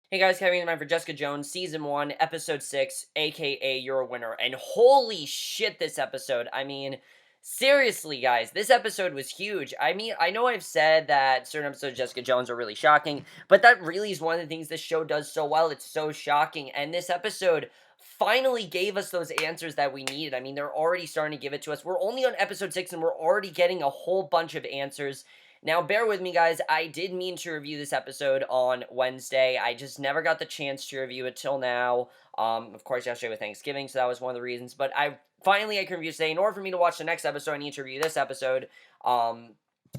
Hey guys, Carrie-Anne for Jessica Jones, Season 1, Episode 6, aka You're a Winner. And holy shit, this episode. I mean, seriously, guys, this episode was huge. I mean, I know I've said that certain episodes of Jessica Jones are really shocking, but that really is one of the things this show does so well. It's so shocking. And this episode finally gave us those answers that we needed. I mean, they're already starting to give it to us. We're only on Episode 6, and we're already getting a whole bunch of answers. Now, bear with me, guys. I did mean to review this episode on Wednesday. I just never got the chance to review it till now. Of course, yesterday was Thanksgiving, so that was one of the reasons. But I can review today. In order for me to watch the next episode, I need to review this episode.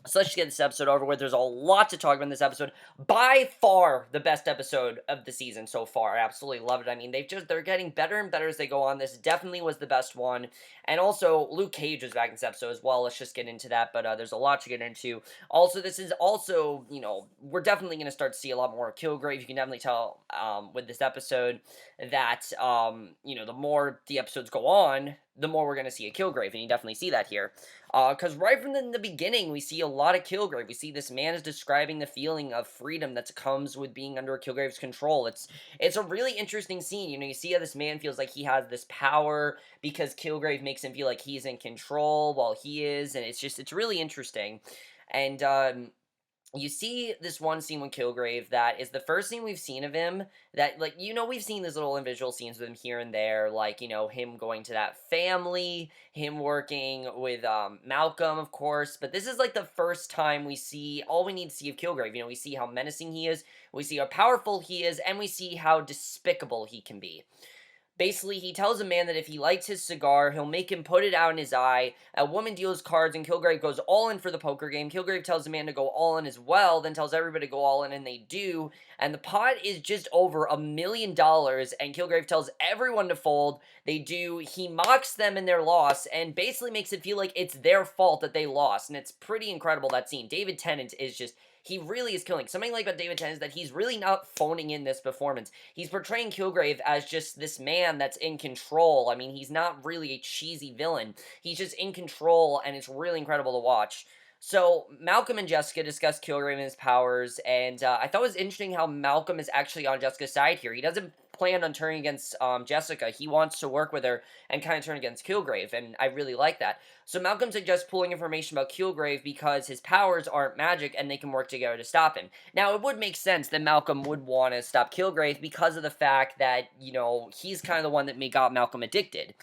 So let's just get this episode over with. There's a lot to talk about in this episode. By far the best episode of the season so far. I absolutely love it. I mean, they're getting better and better as they go on. This definitely was the best one. And also, Luke Cage was back in this episode as well. Let's just get into that. But there's a lot to get into. Also, this is also, we're definitely going to start to see a lot more of Kilgrave. You can definitely tell with this episode that, the more the episodes go on, the more we're going to see a Kilgrave. And you definitely see that here. Because right from the beginning, we see a lot of Kilgrave. We see this man is describing the feeling of freedom that comes with being under Kilgrave's control. It's a really interesting scene. You see how this man feels like he has this power because Kilgrave makes him feel like he's in control while he is, and it's really interesting. And you see this one scene with Kilgrave that is the first scene we've seen of him that, like, we've seen these little individual scenes with him here and there, like, him going to that family, him working with, Malcolm, of course, but this is, like, the first time we see all we need to see of Kilgrave. We see how menacing he is, we see how powerful he is, and we see how despicable he can be. Basically, he tells a man that if he lights his cigar, he'll make him put it out in his eye. A woman deals cards, and Kilgrave goes all in for the poker game. Kilgrave tells the man to go all in as well, then tells everybody to go all in, and they do. And the pot is just over $1 million, and Kilgrave tells everyone to fold. They do. He mocks them in their loss, and basically makes it feel like it's their fault that they lost. And it's pretty incredible, that scene. David Tennant is just... He really is killing. Something like about David Tennant is that he's really not phoning in this performance. He's portraying Kilgrave as just this man that's in control. I mean, he's not really a cheesy villain. He's just in control, and it's really incredible to watch. So, Malcolm and Jessica discuss Kilgrave and his powers, and I thought it was interesting how Malcolm is actually on Jessica's side here. He doesn't plan on turning against Jessica. He wants to work with her and kind of turn against Kilgrave, and I really like that. So Malcolm suggests pulling information about Kilgrave because his powers aren't magic and they can work together to stop him. Now, it would make sense that Malcolm would want to stop Kilgrave because of the fact that, he's kind of the one that got Malcolm addicted.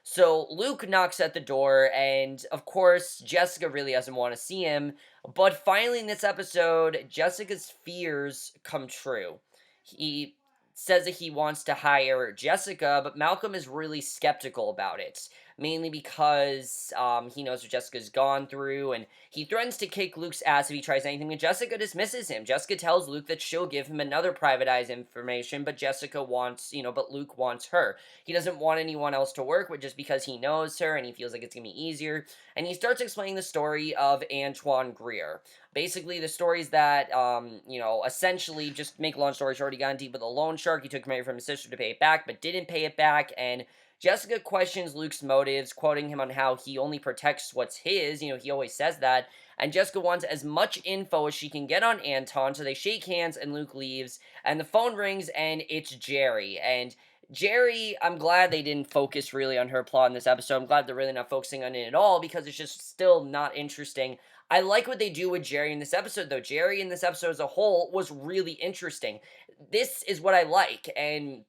So Luke knocks at the door, and of course, Jessica really doesn't want to see him. But finally, in this episode, Jessica's fears come true. He says that he wants to hire Jessica, but Malcolm is really skeptical about it. Mainly because he knows what Jessica's gone through, and he threatens to kick Luke's ass if he tries anything, and Jessica dismisses him. Jessica tells Luke that she'll give him another privatized information, but but Luke wants her. He doesn't want anyone else to work with just because he knows her, and he feels like it's gonna be easier. And he starts explaining the story of Antoine Greer. Basically, the stories that, essentially, just make a long story short, he got in deep with a loan shark, he took money from his sister to pay it back, but didn't pay it back, and Jessica questions Luke's motives, quoting him on how he only protects what's his. He always says that. And Jessica wants as much info as she can get on Anton, so they shake hands and Luke leaves. And the phone rings and it's Jerry. And Jerry, I'm glad they didn't focus really on her plot in this episode. I'm glad they're really not focusing on it at all because it's just still not interesting. I like what they do with Jerry in this episode, though. Jerry in this episode as a whole was really interesting. This is what I like, and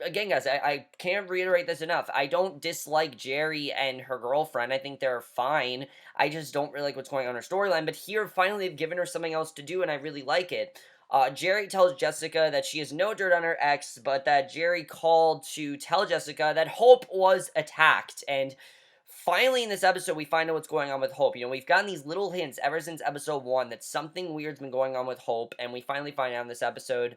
again, guys, I can't reiterate this enough. I don't dislike Jerry and her girlfriend. I think they're fine. I just don't really like what's going on in her storyline. But here, finally, they've given her something else to do, and I really like it. Jerry tells Jessica that she has no dirt on her ex, but that Jerry called to tell Jessica that Hope was attacked. And finally, in this episode, we find out what's going on with Hope. We've gotten these little hints ever since episode 1 that something weird's been going on with Hope, and we finally find out in this episode.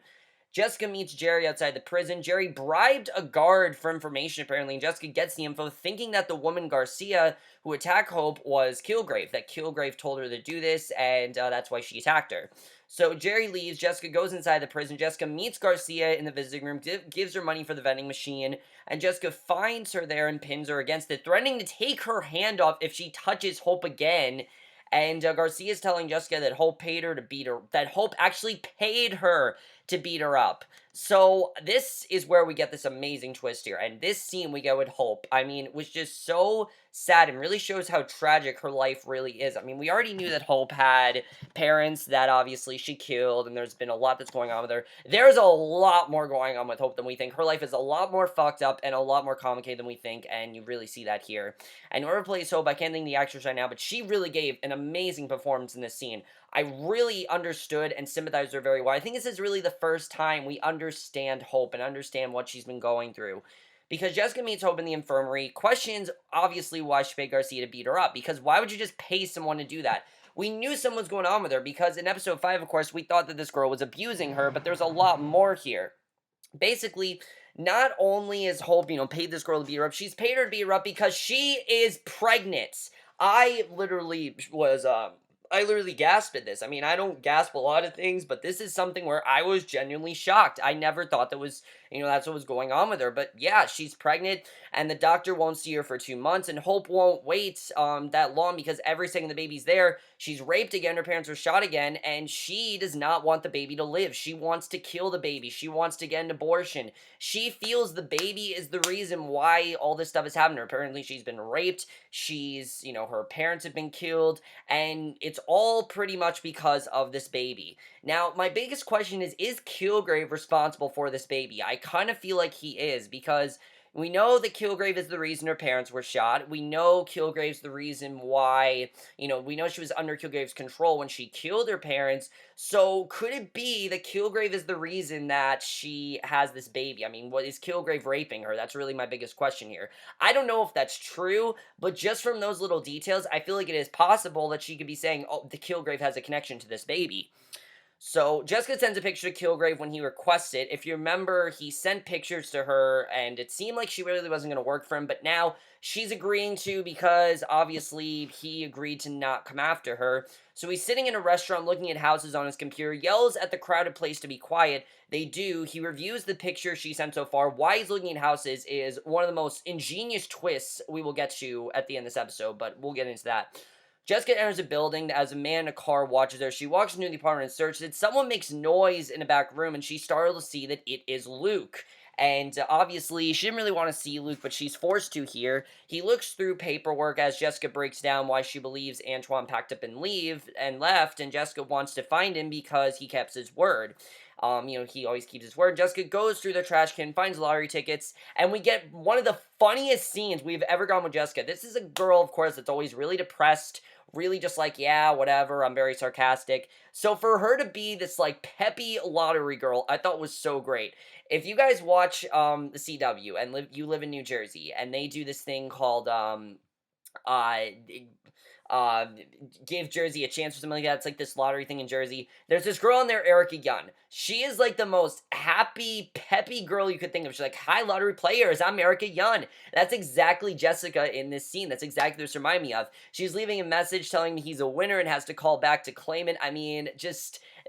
Jessica meets Jerry outside the prison. Jerry bribed a guard for information, apparently, and Jessica gets the info, thinking that the woman Garcia who attacked Hope was Kilgrave, that Kilgrave told her to do this, and that's why she attacked her. So Jerry leaves, Jessica goes inside the prison, Jessica meets Garcia in the visiting room, gives her money for the vending machine, and Jessica finds her there and pins her against it, threatening to take her hand off if she touches Hope again. And Garcia's telling Jessica that Hope paid her to beat her, that Hope actually paid her to beat her up. So this is where we get this amazing twist here, and this scene we get with Hope, I mean, was just so sad and really shows how tragic her life really is. I mean, we already knew that Hope had parents that obviously she killed, and there's been a lot that's going on with her. There's a lot more going on with Hope than we think. Her life is a lot more fucked up and a lot more complicated than we think, and you really see that here. And whoever plays Hope, I can't think of the actress right now, but she really gave an amazing performance in this scene. I really understood and sympathized with her very well. I think this is really the first time we understand Hope and understand what she's been going through. Because Jessica meets Hope in the infirmary, questions obviously why she paid Garcia to beat her up. Because why would you just pay someone to do that? We knew something was going on with her because in episode 5, of course, we thought that this girl was abusing her, but there's a lot more here. Basically, not only is Hope, paid this girl to beat her up, she's paid her to beat her up because she is pregnant. I literally gasped at this. I mean, I don't gasp a lot of things, but this is something where I was genuinely shocked. I never thought that was, that's what was going on with her. But yeah, she's pregnant, and the doctor won't see her for 2 months, and Hope won't wait that long because every second the baby's there, she's raped again, her parents are shot again, and she does not want the baby to live. She wants to kill the baby. She wants to get an abortion. She feels the baby is the reason why all this stuff is happening. Apparently, she's been raped. She's, her parents have been killed, and it's all pretty much because of this baby. Now, my biggest question is Kilgrave responsible for this baby? I kind of feel like he is, because we know that Kilgrave is the reason her parents were shot. We know Kilgrave's the reason why, we know she was under Kilgrave's control when she killed her parents. So could it be that Kilgrave is the reason that she has this baby? I mean, what is Kilgrave raping her? That's really my biggest question here. I don't know if that's true, but just from those little details, I feel like it is possible that she could be saying, oh, the Kilgrave has a connection to this baby. So, Jessica sends a picture to Kilgrave when he requests it. If you remember, he sent pictures to her, and it seemed like she really wasn't going to work for him, but now she's agreeing to because, obviously, he agreed to not come after her. So he's sitting in a restaurant looking at houses on his computer, yells at the crowded place to be quiet. They do. He reviews the picture she sent so far. Why he's looking at houses is one of the most ingenious twists we will get to at the end of this episode, but we'll get into that. Jessica enters a building as a man in a car watches her. She walks into the apartment and searches it. Someone makes noise in a back room, and she's startled to see that it is Luke. And obviously, she didn't really want to see Luke, but she's forced to here. He looks through paperwork as Jessica breaks down why she believes Antoine packed up and left, and Jessica wants to find him because he kept his word. He always keeps his word. Jessica goes through the trash can, finds lottery tickets, and we get one of the funniest scenes we've ever gotten with Jessica. This is a girl, of course, that's always really depressed, really just like, yeah, whatever, I'm very sarcastic. So for her to be this, like, peppy lottery girl, I thought was so great. If you guys watch, the CW, and you live in New Jersey, and they do this thing called, give Jersey a chance or something like that. It's like this lottery thing in Jersey. There's this girl in there, Erica Young. She is like the most happy, peppy girl you could think of. She's like, hi, lottery players, I'm Erica Young. That's exactly Jessica in this scene. That's exactly what this reminded me of. She's leaving a message telling me he's a winner and has to call back to claim it. I mean,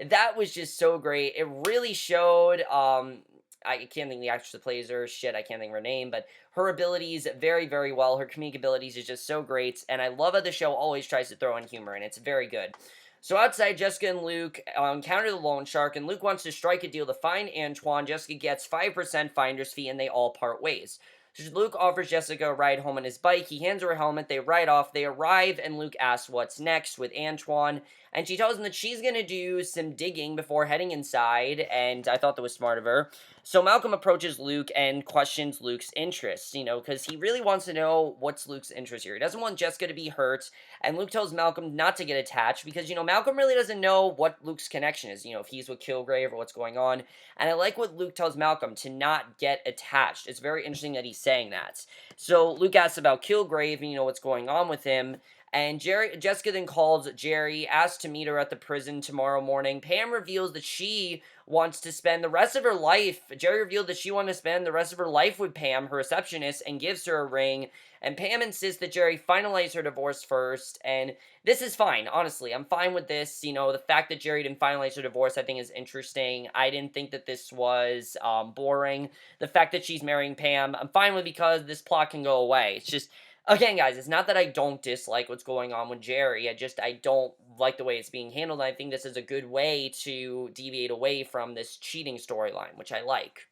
that was just so great. It really showed, I can't think of the actress that plays her. Shit, I can't think of her name, but her abilities very, very well. Her comedic abilities is just so great, and I love how the show always tries to throw in humor, and it's very good. So outside, Jessica and Luke encounter the loan shark, and Luke wants to strike a deal to find Antoine. Jessica gets 5% finder's fee, and they all part ways. So Luke offers Jessica a ride home on his bike. He hands her a helmet. They ride off. They arrive, and Luke asks what's next with Antoine. And she tells him that she's going to do some digging before heading inside, and I thought that was smart of her. So Malcolm approaches Luke and questions Luke's interests, because he really wants to know what's Luke's interest here. He doesn't want Jessica to be hurt, and Luke tells Malcolm not to get attached because, Malcolm really doesn't know what Luke's connection is, if he's with Kilgrave or what's going on. And I like what Luke tells Malcolm, to not get attached. It's very interesting that he's saying that. So Luke asks about Kilgrave and, what's going on with him. And Jessica then calls Jerry, asks to meet her at the prison tomorrow morning. Pam reveals that she wants to spend the rest of her life. Jerry revealed that she wanted to spend the rest of her life with Pam, her receptionist, and gives her a ring. And Pam insists that Jerry finalize her divorce first. And this is fine, honestly. I'm fine with this. The fact that Jerry didn't finalize her divorce, I think, is interesting. I didn't think that this was boring. The fact that she's marrying Pam, I'm fine with because this plot can go away. It's just, Again, guys, it's not that I don't dislike what's going on with Jerry. I don't like the way it's being handled. And I think this is a good way to deviate away from this cheating storyline, which I like.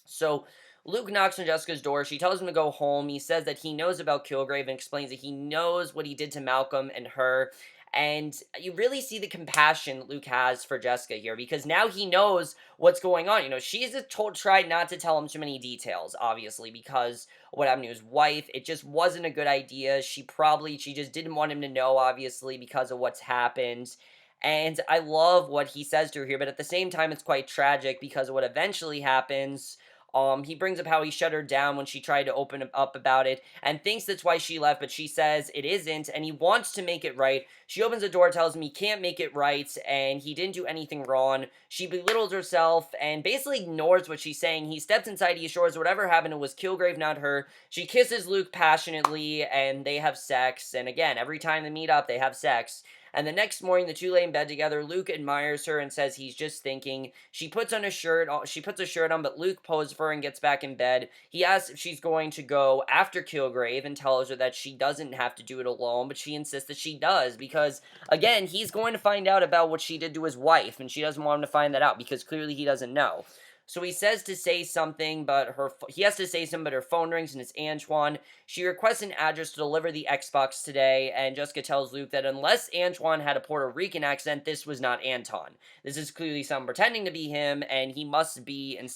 So Luke knocks on Jessica's door. She tells him to go home. He says that he knows about Kilgrave and explains that he knows what he did to Malcolm and her. And you really see the compassion Luke has for Jessica here, because now he knows what's going on. You know, she's tried not to tell him too many details, obviously, because of what happened to his wife. It just wasn't a good idea. She just didn't want him to know, obviously, because of what's happened. And I love what he says to her here, but at the same time, it's quite tragic because of what eventually happens. He brings up how he shut her down when she tried to open up about it and thinks that's why she left, but she says it isn't, and he wants to make it right. She opens the door, tells him he can't make it right, and he didn't do anything wrong. She belittles herself and basically ignores what she's saying. He steps inside, he assures whatever happened, it was Kilgrave, not her. She kisses Luke passionately, and they have sex, and again, every time they meet up, they have sex. And the next morning, the two lay in bed together. Luke admires her and says he's just thinking. She puts a shirt on, but Luke poses for her and gets back in bed. He asks if she's going to go after Kilgrave and tells her that she doesn't have to do it alone, but she insists that she does because, again, he's going to find out about what she did to his wife, and she doesn't want him to find that out because clearly he doesn't know. So he says to say something, but he has to say something, but her phone rings and it's Antoine. She requests an address to deliver the Xbox today, and Jessica tells Luke that unless Antoine had a Puerto Rican accent, this was not Anton. This is clearly someone pretending to be him, and he must be in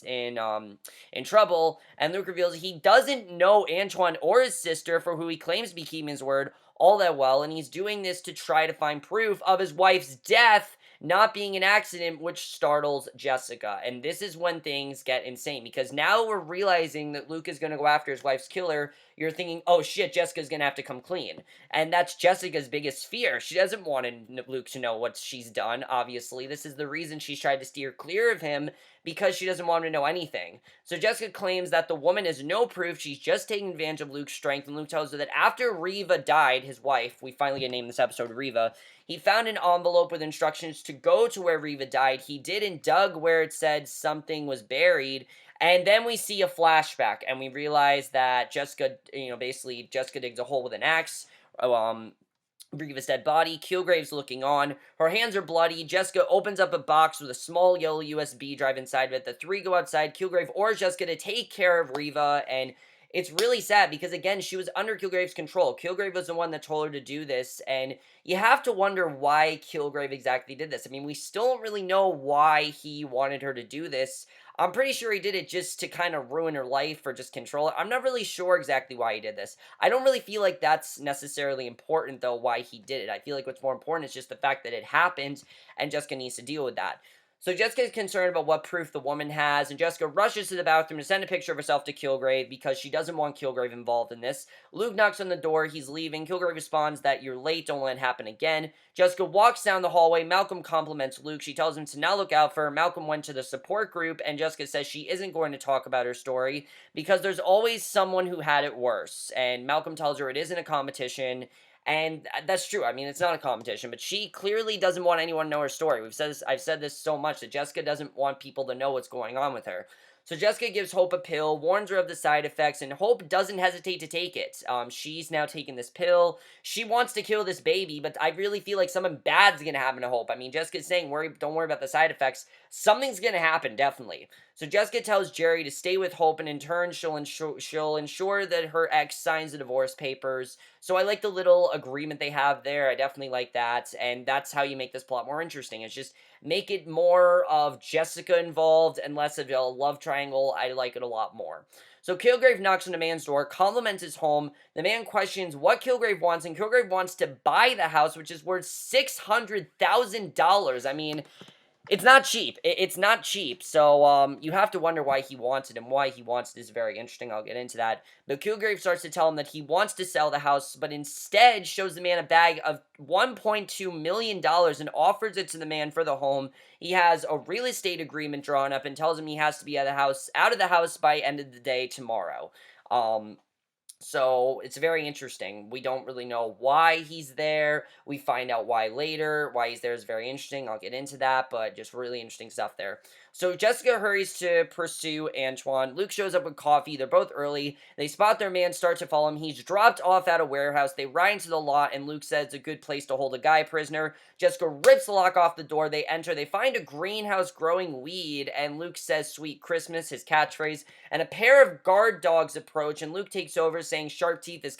trouble. And Luke reveals he doesn't know Antoine or his sister, for who he claims to be keeping his word, all that well, and he's doing this to try to find proof of his wife's death not being an accident, which startles Jessica. And this is when things get insane, because now we're realizing that Luke is going to go after his wife's killer. You're thinking, oh shit, Jessica's going to have to come clean. And that's Jessica's biggest fear. She doesn't want Luke to know what she's done, obviously. This is the reason she's tried to steer clear of him, because she doesn't want him to know anything. So Jessica claims that the woman has no proof, she's just taking advantage of Luke's strength, and Luke tells her that after Riva died, his wife, we finally get named this episode Riva, he found an envelope with instructions to go to where Riva died. He did and dug where it said something was buried, and then we see a flashback, and we realize that Jessica, basically Jessica digs a hole with an axe, Riva's dead body. Kilgrave's looking on. Her hands are bloody. Jessica opens up a box with a small yellow USB drive inside of it. The three go outside. Kilgrave orders Jessica to take care of Riva, and it's really sad because, again, she was under Kilgrave's control. Kilgrave was the one that told her to do this, and you have to wonder why Kilgrave exactly did this. I mean, we still don't really know why he wanted her to do this. I'm pretty sure he did it just to kind of ruin her life or just control it. I'm not really sure exactly why he did this. I don't really feel like that's necessarily important, though, why he did it. I feel like what's more important is just the fact that it happened, and Jessica needs to deal with that. So Jessica is concerned about what proof the woman has, and Jessica rushes to the bathroom to send a picture of herself to Kilgrave because she doesn't want Kilgrave involved in this. Luke knocks on the door, he's leaving. Kilgrave responds that you're late, don't let it happen again. Jessica walks down the hallway, Malcolm compliments Luke, she tells him to now look out for her. Malcolm went to the support group, and Jessica says she isn't going to talk about her story because there's always someone who had it worse, and Malcolm tells her it isn't a competition. And that's true. I mean, it's not a competition, but she clearly doesn't want anyone to know her story. I've said this so much that Jessica doesn't want people to know what's going on with her. So Jessica gives Hope a pill, warns her of the side effects, and Hope doesn't hesitate to take it. She's now taking this pill. She wants to kill this baby, but I really feel like something bad's gonna happen to Hope. I mean, Jessica's saying, don't worry about the side effects. Something's gonna happen, definitely. So Jessica tells Jerry to stay with Hope, and in turn, she'll ensure that her ex signs the divorce papers. So I like the little agreement they have there. I definitely like that, and that's how you make this plot more interesting. It's just make it more of Jessica involved and less of a love triangle. I like it a lot more. So Kilgrave knocks on the man's door, compliments his home. The man questions what Kilgrave wants, and Kilgrave wants to buy the house, which is worth $600,000. I mean, it's not cheap. It's not cheap. So, you have to wonder why he wants it, and why he wants it is very interesting. I'll get into that. But Kilgrave starts to tell him that he wants to sell the house, but instead shows the man a bag of $1.2 million and offers it to the man for the home. He has a real estate agreement drawn up and tells him he has to be out of the house by end of the day tomorrow. So, it's very interesting. We don't really know why he's there. We find out why later. Why he's there is very interesting. I'll get into that, but just really interesting stuff there. So Jessica hurries to pursue Antoine. Luke shows up with coffee. They're both early. They spot their man, start to follow him. He's dropped off at a warehouse. They ride into the lot, and Luke says it's a good place to hold a guy prisoner. Jessica rips the lock off the door. They enter. They find a greenhouse growing weed, and Luke says "Sweet Christmas," his catchphrase. And a pair of guard dogs approach, and Luke takes over, saying sharp teeth is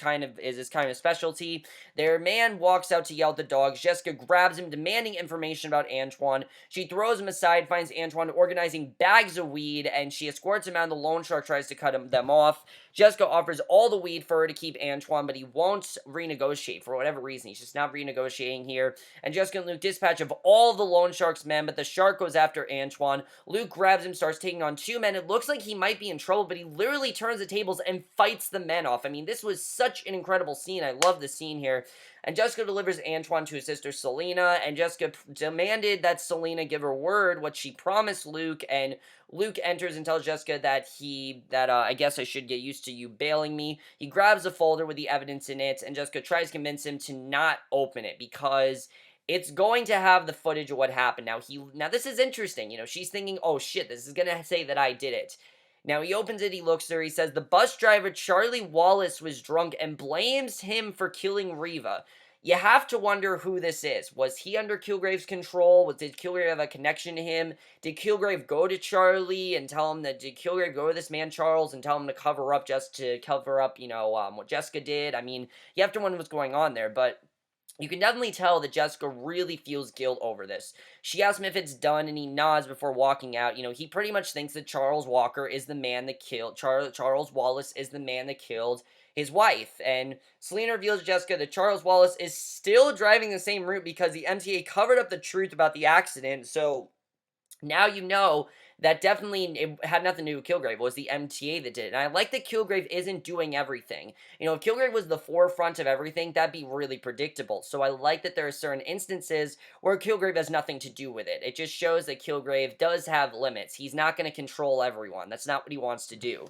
his kind of specialty. Their man walks out to yell at the dogs. Jessica grabs him, demanding information about Antoine. She throws him aside, finds Antoine organizing bags of weed, and she escorts him out, and the loan shark tries to cut them off. Jessica offers all the weed for her to keep Antoine, but he won't renegotiate for whatever reason. He's just not renegotiating here. And Jessica and Luke dispatch of all the loan shark's men, but the shark goes after Antoine. Luke grabs him, starts taking on 2 men. It looks like he might be in trouble, but he literally turns the tables and fights the men off. I mean, this was such an incredible scene. I love the scene here. And Jessica delivers Antoine to his sister Selena, and Jessica demanded that Selena give her word, what she promised Luke, and Luke enters and tells Jessica that I guess I should get used to you bailing me. He grabs a folder with the evidence in it, and Jessica tries to convince him to not open it, because it's going to have the footage of what happened. Now this is interesting, she's thinking, oh shit, this is gonna say that I did it. Now, he opens it, he looks there, he says, the bus driver, Charlie Wallace, was drunk and blames him for killing Riva. You have to wonder who this is. Was he under Kilgrave's control? Did Kilgrave have a connection to him? Did Kilgrave go to Charlie and tell him did Kilgrave go to this man Charles and tell him to cover up, what Jessica did? I mean, you have to wonder what's going on there, but you can definitely tell that Jessica really feels guilt over this. She asks him if it's done, and he nods before walking out. He pretty much thinks that Charles Wallace is the man that killed his wife. And Selena reveals to Jessica that Charles Wallace is still driving the same route because the MTA covered up the truth about the accident. So now you know that definitely it had nothing to do with Kilgrave. It was the MTA that did it. And I like that Kilgrave isn't doing everything. If Kilgrave was the forefront of everything, that'd be really predictable. So I like that there are certain instances where Kilgrave has nothing to do with it. It just shows that Kilgrave does have limits. He's not going to control everyone. That's not what he wants to do.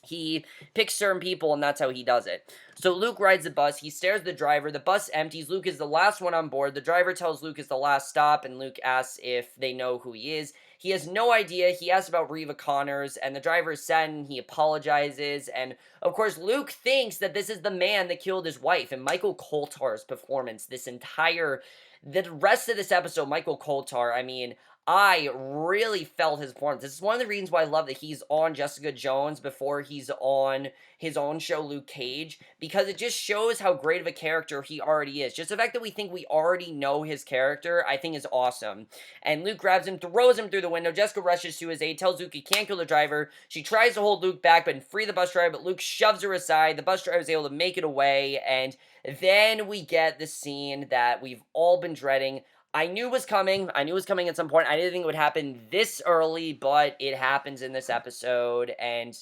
He picks certain people, and that's how he does it. So Luke rides the bus. He stares at the driver. The bus empties. Luke is the last one on board. The driver tells Luke it's the last stop, and Luke asks if they know who he is. He has no idea. He asks about Riva Connors, and the driver is sad, and he apologizes. And, of course, Luke thinks that this is the man that killed his wife. And Michael Colter's performance, the rest of this episode, Michael Colter, I mean, I really felt his performance. This is one of the reasons why I love that he's on Jessica Jones before he's on his own show, Luke Cage, because it just shows how great of a character he already is. Just the fact that we think we already know his character, I think is awesome. And Luke grabs him, throws him through the window. Jessica rushes to his aid, tells Luke he can't kill the driver. She tries to hold Luke back but free the bus driver, but Luke shoves her aside. The bus driver is able to make it away, and then we get the scene that we've all been dreading. I knew it was coming. I knew it was coming at some point. I didn't think it would happen this early, but it happens in this episode. And,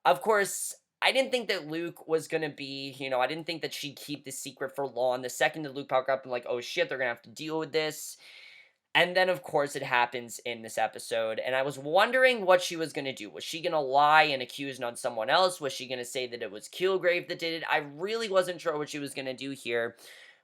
of course, I didn't think that Luke was going to be, I didn't think that she'd keep this secret for long. The second that Luke popped up, I'm like, oh shit, they're going to have to deal with this. And then, of course, it happens in this episode. And I was wondering what she was going to do. Was she going to lie and accuse on someone else? Was she going to say that it was Kilgrave that did it? I really wasn't sure what she was going to do here.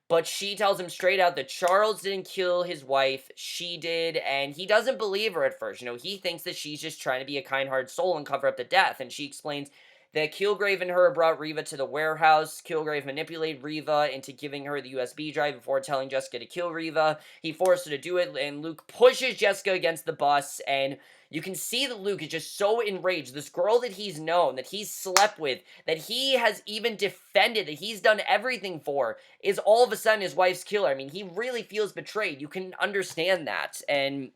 But she tells him straight out that Charles didn't kill his wife, she did, and he doesn't believe her at first. He thinks that she's just trying to be a kind-hearted soul and cover up the death, and she explains that Kilgrave and her brought Riva to the warehouse. Kilgrave manipulated Riva into giving her the USB drive before telling Jessica to kill Riva. He forced her to do it, and Luke pushes Jessica against the bus, and you can see that Luke is just so enraged. This girl that he's known, that he's slept with, that he has even defended, that he's done everything for, is all of a sudden his wife's killer. I mean, he really feels betrayed. You can understand that. And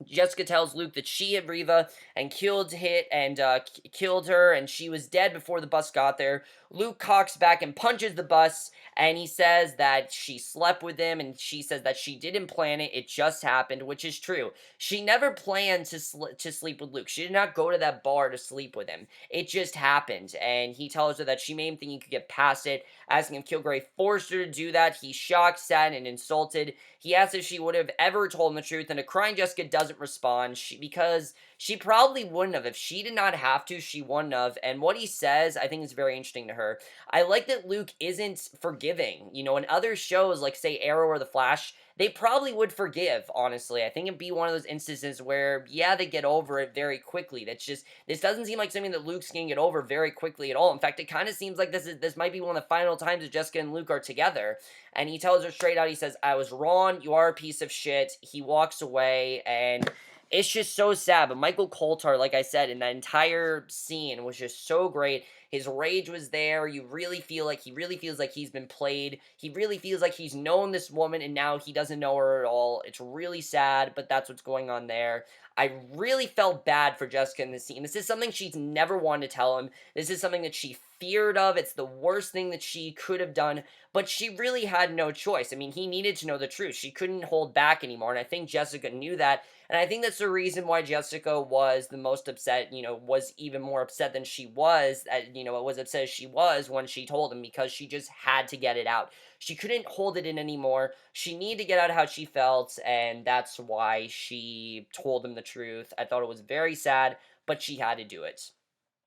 Jessica tells Luke that she hit Riva and killed her, and she was dead before the bus got there. Luke cocks back and punches the bus, and he says that she slept with him, and she says that she didn't plan it, it just happened, which is true. She never planned to sleep with Luke. She did not go to that bar to sleep with him. It just happened, and he tells her that she made him think he could get past it, asking if Kilgrave forced her to do that. He's shocked, sad, and insulted. He asks if she would have ever told him the truth, and a crying Jessica doesn't respond because She probably wouldn't have. If she did not have to, she wouldn't have. And what he says, I think is very interesting to her. I like that Luke isn't forgiving. You know, in other shows, like, say, Arrow or The Flash, they probably would forgive, honestly. I think it'd be one of those instances where, yeah, they get over it very quickly. That's just, this doesn't seem like something that Luke's gonna get over very quickly at all. In fact, it kind of seems like this might be one of the final times that Jessica and Luke are together. And he tells her straight out, he says, I was wrong, you are a piece of shit. He walks away, and it's just so sad. But Michael Colter, like I said, in that entire scene was just so great. His rage was there. You really feel like he really feels like he's been played. He really feels like he's known this woman and now he doesn't know her at all. It's really sad, but that's what's going on there. I really felt bad for Jessica in this scene. This is something she's never wanted to tell him. This is something that she feared of. It's the worst thing that she could have done, but she really had no choice. I mean, he needed to know the truth. She couldn't hold back anymore, and I think Jessica knew that, and I think that's the reason why Jessica was the most upset, was even more upset than she was, was upset as she was when she told him, because she just had to get it out. She couldn't hold it in anymore. She needed to get out how she felt, and that's why she told him the truth. I thought it was very sad, but she had to do it.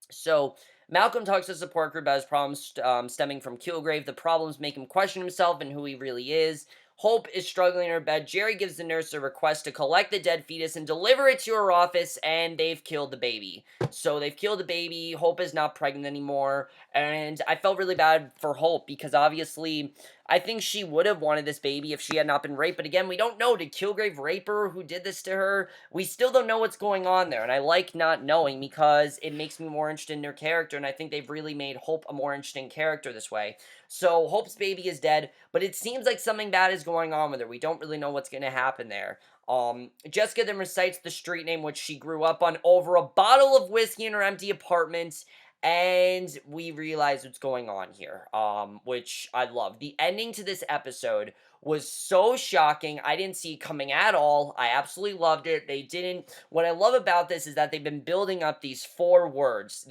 So, Malcolm talks to the support group about his problems stemming from Kilgrave. The problems make him question himself and who he really is. Hope is struggling in her bed. Jerry gives the nurse a request to collect the dead fetus and deliver it to her office, and they've killed the baby. So they've killed the baby. Hope is not pregnant anymore, and I felt really bad for Hope, because obviously I think she would have wanted this baby if she had not been raped, but again, we don't know. Did Kilgrave rape her? Who did this to her? We still don't know what's going on there, and I like not knowing because it makes me more interested in her character, and I think they've really made Hope a more interesting character this way. So, Hope's baby is dead, but it seems like something bad is going on with her. We don't really know what's going to happen there. Jessica then recites the street name which she grew up on over a bottle of whiskey in her empty apartment, and we realize what's going on here, which I love. The ending to this episode was so shocking. I didn't see it coming at all. I absolutely loved it. They didn't. What I love about this is that they've been building up these 4 words.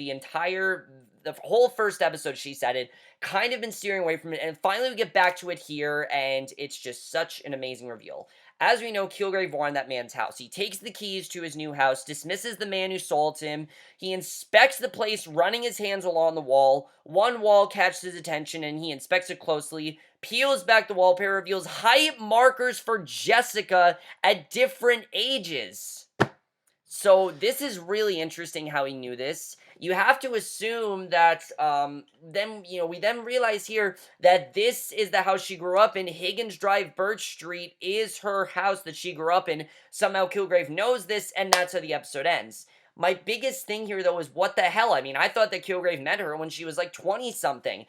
The whole first episode, she said it, kind of been steering away from it, and finally we get back to it here, and it's just such an amazing reveal. As we know, Kilgrave wanted that man's house. He takes the keys to his new house, dismisses the man who sold him. He inspects the place, running his hands along the wall. One wall catches his attention, and he inspects it closely, peels back the wallpaper, reveals height markers for Jessica at different ages. So this is really interesting how he knew this. You have to assume that, we then realize here that this is the house she grew up in. Higgins Drive, Birch Street is her house that she grew up in. Somehow Kilgrave knows this, and that's how the episode ends. My biggest thing here, though, is what the hell? I mean, I thought that Kilgrave met her when she was like 20-something.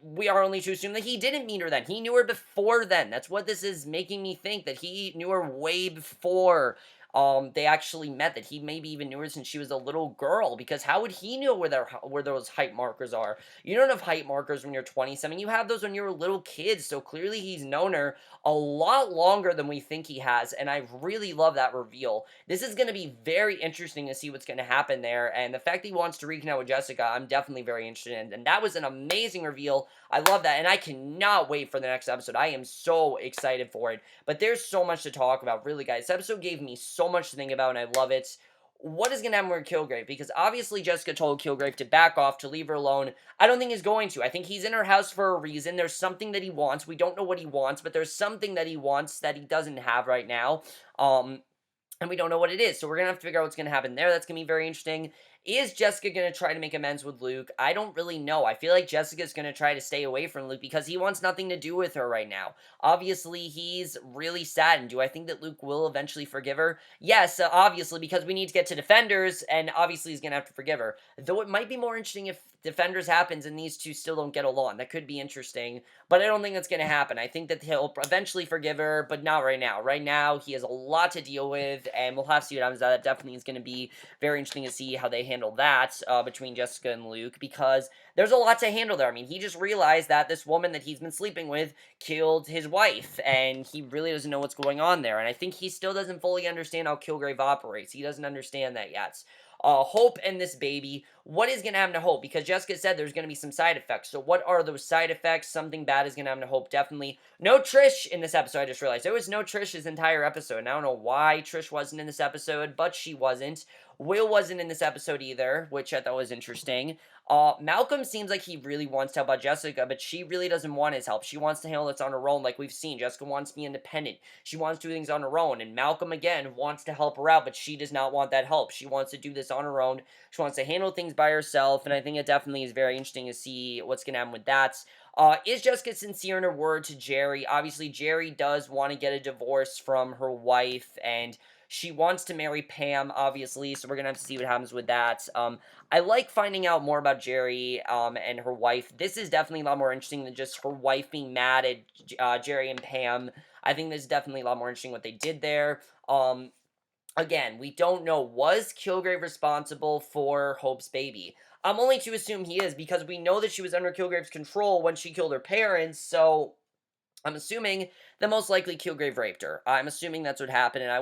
We are only to assume that he didn't meet her then. He knew her before then. That's what this is making me think, that he knew her way before they actually met, that he maybe even knew her since she was a little girl, because how would he know where those height markers are? You don't have height markers when you're 27, you have those when you're a little kid, so clearly he's known her a lot longer than we think he has, and I really love that reveal. This is going to be very interesting to see what's going to happen there, and the fact that he wants to reconnect with Jessica, I'm definitely very interested in, and that was an amazing reveal. I love that, and I cannot wait for the next episode. I am so excited for it, but there's so much to talk about, really, guys. This episode gave me so much to think about, and I love it. What is going to happen with Kilgrave? Because obviously Jessica told Kilgrave to back off, to leave her alone. I don't think he's going to. I think he's in her house for a reason. There's something that he wants. We don't know what he wants, but there's something that he wants that he doesn't have right now. And we don't know what it is, so we're going to have to figure out what's going to happen there. That's going to be very interesting. Is Jessica going to try to make amends with Luke? I don't really know. I feel like Jessica's going to try to stay away from Luke because he wants nothing to do with her right now. Obviously, he's really sad, and do I think that Luke will eventually forgive her? Yes, obviously, because we need to get to Defenders, and obviously he's going to have to forgive her. Though it might be more interesting if Defenders happens and these two still don't get along. That could be interesting, but I don't think that's going to happen. I think that he'll eventually forgive her, but not right now. Right now, he has a lot to deal with, and we'll have to see what happens. That definitely is going to be very interesting to see how they handle that between Jessica and Luke, because there's a lot to handle there. I mean, he just realized that this woman that he's been sleeping with killed his wife, and he really doesn't know what's going on there, and I think he still doesn't fully understand how Kilgrave operates. He doesn't understand that yet. Hope and this baby. What is going to happen to Hope? Because Jessica said there's going to be some side effects. So what are those side effects? Something bad is going to happen to Hope, definitely. No Trish in this episode, I just realized. There was no Trish this entire episode, and I don't know why Trish wasn't in this episode, but she wasn't. Will wasn't in this episode either, which I thought was interesting. Malcolm seems like he really wants to help out Jessica, but she really doesn't want his help. She wants to handle this on her own, like we've seen. Jessica wants to be independent. She wants to do things on her own, and Malcolm, again, wants to help her out, but she does not want that help. She wants to do this on her own. She wants to handle things by herself, and I think it definitely is very interesting to see what's going to happen with that. Is Jessica sincere in her word to Jerry? Obviously, Jerry does want to get a divorce from her wife, and she wants to marry Pam, obviously, so we're going to have to see what happens with that. I like finding out more about Jerry and her wife. This is definitely a lot more interesting than just her wife being mad at Jerry and Pam. I think this is definitely a lot more interesting what they did there. Again, we don't know, was Kilgrave responsible for Hope's baby? I'm only to assume he is, because we know that she was under Kilgrave's control when she killed her parents, so I'm assuming that most likely Kilgrave raped her. I'm assuming that's what happened, and I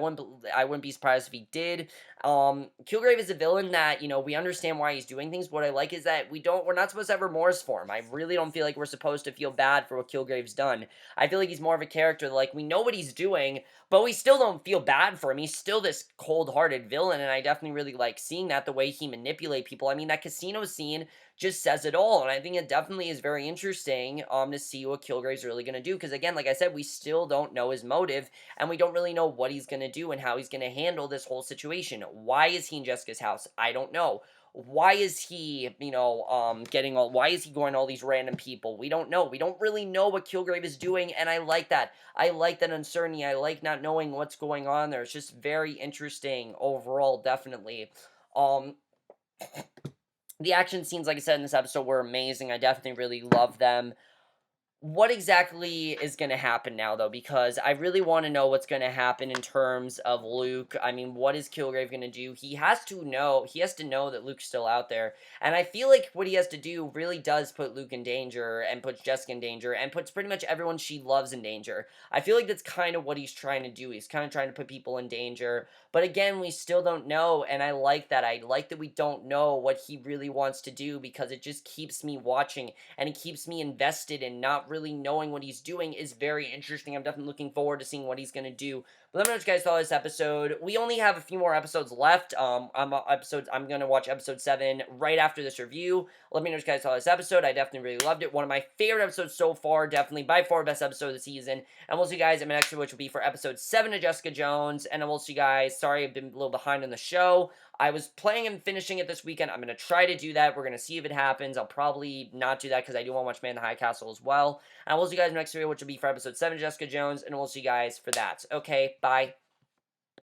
wouldn't be surprised if he did. Kilgrave is a villain that, we understand why he's doing things. What I like is that we're not supposed to have remorse for him. I really don't feel like we're supposed to feel bad for what Kilgrave's done. I feel like he's more of a character, like, we know what he's doing, but we still don't feel bad for him. He's still this cold-hearted villain, and I definitely really like seeing that, the way he manipulate people. I mean, that casino scene just says it all, and I think it definitely is very interesting to see what Kilgrave's really going to do, because again, like I said, we still don't know his motive, and we don't really know what he's going to do and how he's going to handle this whole situation. Why is he in Jessica's house? I don't know. Why is he, why is he going to all these random people? We don't know. We don't really know what Kilgrave is doing, and I like that. I like that uncertainty. I like not knowing what's going on there. It's just very interesting overall, definitely. The action scenes, like I said in this episode, were amazing. I definitely really love them. What exactly is going to happen now, though? Because I really want to know what's going to happen in terms of Luke. I mean, what is Kilgrave going to do? He has to know that Luke's still out there. And I feel like what he has to do really does put Luke in danger, and puts Jessica in danger, and puts pretty much everyone she loves in danger. I feel like that's kind of what he's trying to do. He's kind of trying to put people in danger. But again, we still don't know, and I like that. I like that we don't know what he really wants to do, because it just keeps me watching, and it keeps me invested in not really knowing what he's doing. Is very interesting. I'm definitely looking forward to seeing what he's going to do. But let me know what you guys thought of this episode. We only have a few more episodes left. I'm going to watch episode 7 right after this review. Let me know what you guys thought of this episode. I definitely really loved it. One of my favorite episodes so far. Definitely by far best episode of the season. And we'll see you guys in my next video, which will be for episode 7 of Jessica Jones. And we'll see you guys. Sorry, I've been a little behind on the show. I was planning on finishing it this weekend. I'm going to try to do that. We're going to see if it happens. I'll probably not do that, because I do want to watch Man in the High Castle as well. And we'll see you guys in the next video, which will be for episode 7 of Jessica Jones. And we'll see you guys for that. Okay, bye.